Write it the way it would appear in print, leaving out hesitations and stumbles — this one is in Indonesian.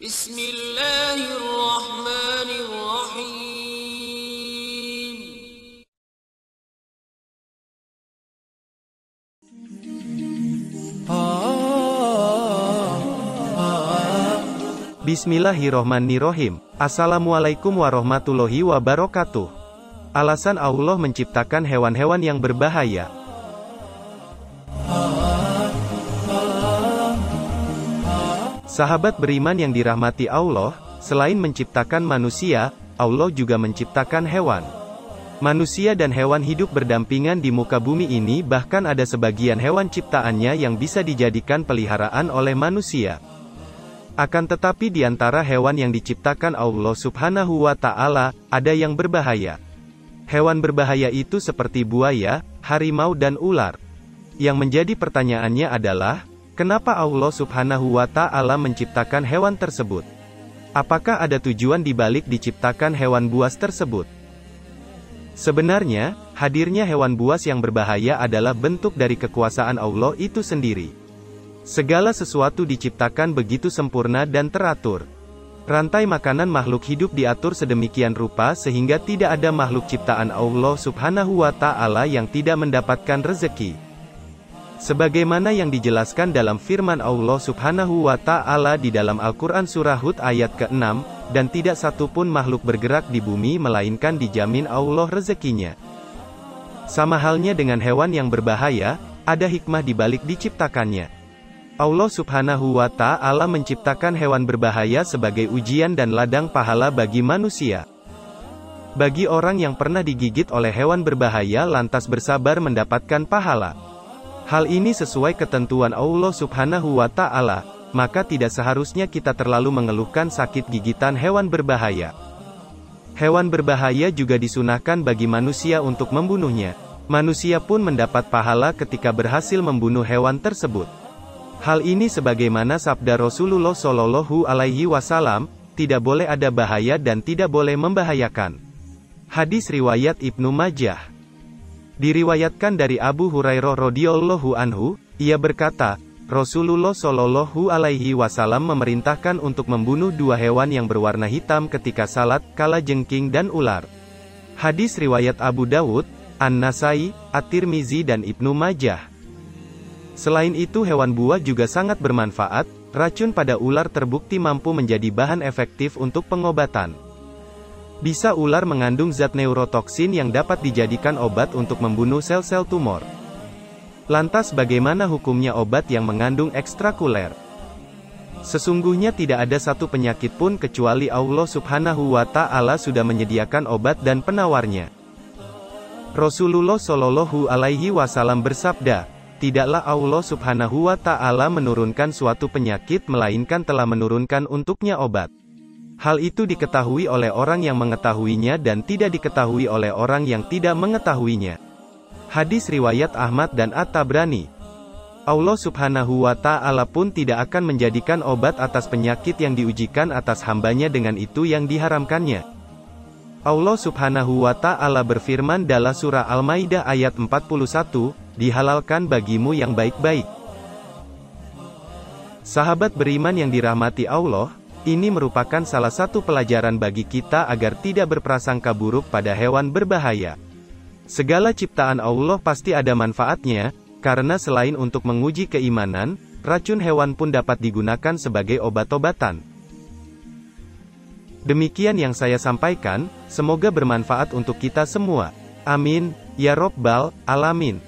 Bismillahirrahmanirrahim. Bismillahirrohmanirrohim. Assalamualaikum warahmatullahi wabarakatuh. Alasan Allah menciptakan hewan-hewan yang berbahaya. Sahabat beriman yang dirahmati Allah, selain menciptakan manusia, Allah juga menciptakan hewan. Manusia dan hewan hidup berdampingan di muka bumi ini, bahkan ada sebagian hewan ciptaannya yang bisa dijadikan peliharaan oleh manusia. Akan tetapi di antara hewan yang diciptakan Allah Subhanahu wa Ta'ala, ada yang berbahaya. Hewan berbahaya itu seperti buaya, harimau dan ular. Yang menjadi pertanyaannya adalah, kenapa Allah Subhanahu wa Ta'ala menciptakan hewan tersebut? Apakah ada tujuan di balik diciptakan hewan buas tersebut? Sebenarnya, hadirnya hewan buas yang berbahaya adalah bentuk dari kekuasaan Allah itu sendiri. Segala sesuatu diciptakan begitu sempurna dan teratur. Rantai makanan makhluk hidup diatur sedemikian rupa sehingga tidak ada makhluk ciptaan Allah Subhanahu wa Ta'ala yang tidak mendapatkan rezeki. Sebagaimana yang dijelaskan dalam firman Allah Subhanahu wa Ta'ala di dalam Al-Quran Surah Hud ayat ke-6, dan tidak satu pun makhluk bergerak di bumi melainkan dijamin Allah rezekinya. Sama halnya dengan hewan yang berbahaya, ada hikmah di balik diciptakannya. Allah Subhanahu wa Ta'ala menciptakan hewan berbahaya sebagai ujian dan ladang pahala bagi manusia. Bagi orang yang pernah digigit oleh hewan berbahaya lantas bersabar mendapatkan pahala. Hal ini sesuai ketentuan Allah Subhanahu wa Ta'ala, maka tidak seharusnya kita terlalu mengeluhkan sakit gigitan hewan berbahaya. Hewan berbahaya juga disunahkan bagi manusia untuk membunuhnya. Manusia pun mendapat pahala ketika berhasil membunuh hewan tersebut. Hal ini sebagaimana sabda Rasulullah Shallallahu Alaihi Wasallam, tidak boleh ada bahaya dan tidak boleh membahayakan. Hadis riwayat Ibnu Majah. Diriwayatkan dari Abu Hurairah radhiyallahu anhu, ia berkata, Rasulullah Shallallahu Alaihi Wasallam memerintahkan untuk membunuh dua hewan yang berwarna hitam ketika salat, kalajengking dan ular. Hadis riwayat Abu Dawud, An-Nasai, At-Tirmizi dan Ibnu Majah. Selain itu hewan buah juga sangat bermanfaat, racun pada ular terbukti mampu menjadi bahan efektif untuk pengobatan. Bisa ular mengandung zat neurotoksin yang dapat dijadikan obat untuk membunuh sel-sel tumor. Lantas bagaimana hukumnya obat yang mengandung ekstrakuler? Sesungguhnya tidak ada satu penyakit pun kecuali Allah Subhanahu wa Ta'ala sudah menyediakan obat dan penawarnya. Rasulullah Shallallahu Alaihi Wasallam bersabda, tidaklah Allah Subhanahu wa Ta'ala menurunkan suatu penyakit melainkan telah menurunkan untuknya obat. Hal itu diketahui oleh orang yang mengetahuinya dan tidak diketahui oleh orang yang tidak mengetahuinya. Hadis riwayat Ahmad dan At-Tabrani. Allah Subhanahu wa Ta'ala pun tidak akan menjadikan obat atas penyakit yang diujikan atas hambanya dengan itu yang diharamkannya. Allah Subhanahu wa Ta'ala berfirman dalam surah Al-Maidah ayat 41, dihalalkan bagimu yang baik-baik. Sahabat beriman yang dirahmati Allah, ini merupakan salah satu pelajaran bagi kita agar tidak berprasangka buruk pada hewan berbahaya. Segala ciptaan Allah pasti ada manfaatnya, karena selain untuk menguji keimanan, racun hewan pun dapat digunakan sebagai obat-obatan. Demikian yang saya sampaikan, semoga bermanfaat untuk kita semua. Amin, ya Rabbal Alamin.